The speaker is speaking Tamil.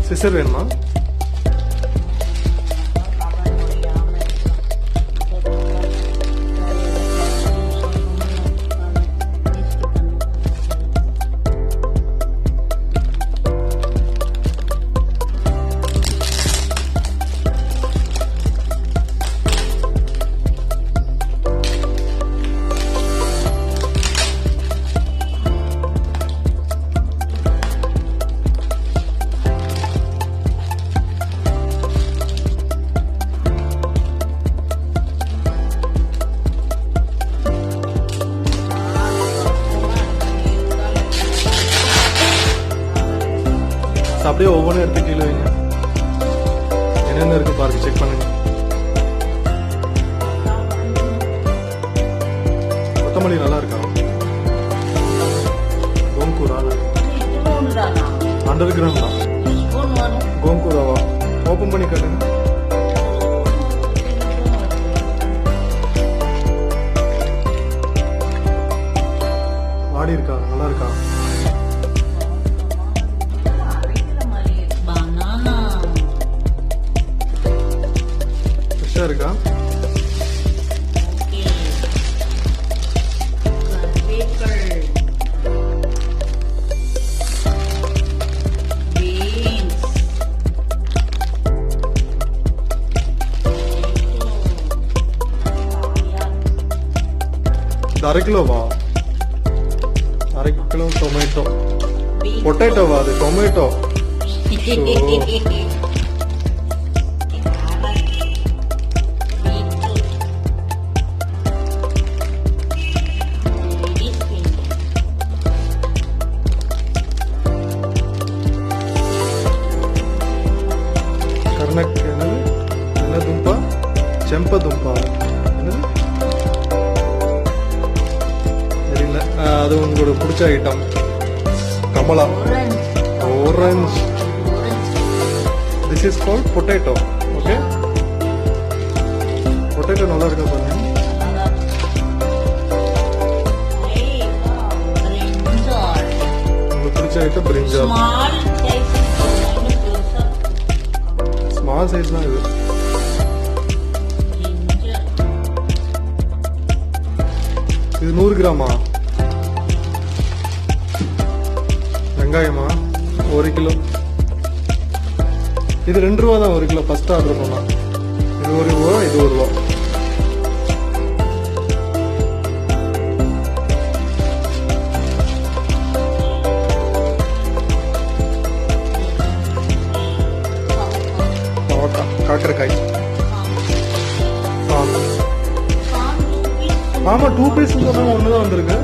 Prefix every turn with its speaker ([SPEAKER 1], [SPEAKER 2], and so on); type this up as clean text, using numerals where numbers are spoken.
[SPEAKER 1] சிசர் வேணுமா? அப்படியே ஒவ்வொன்றும் எடுத்து கீழே வைங்க. என்னென்ன இருக்கு பாருங்க, செக் பண்ணுங்க. கொத்தமல்லி நல்லா இருக்கா? கோங்கூரா 100 கிராம் தான். கோங்கூராவா? ஓபன் பண்ணி காட்டுங்க. வாடி இருக்கா? நல்லா இருக்கா? இருக்கா? அரை கிலோவா? அரை கிலோ டொமேட்டோ. பொட்டேட்டோவா? அது டொமேட்டோ. என்ன தும்பா? செம்ப தும்பா தெரியல. அது உங்களோட பிடிச்ச item. Kamala orange. This is called potato. Okay, potato நல்லா இருக்கா பாருங்க. உங்களுக்கு பிடிச்ச ஐட்டம் பிரிஞ்சால். ஸ்மால் சைஸ் தான் இது. இது 100 கிராமா? வெங்காயமா? 1 கிலோ. இது 2 ரூபா தான் 1 கிலோ. ஃபர்ஸ்ட் ஆர்டர் பண்ணா இது 1 ரூபா, இது 1 ரூபா. காக்கரக்காய். ஆமா 2 பீஸ் சொன்னா 1 தான் வந்திருக்கு.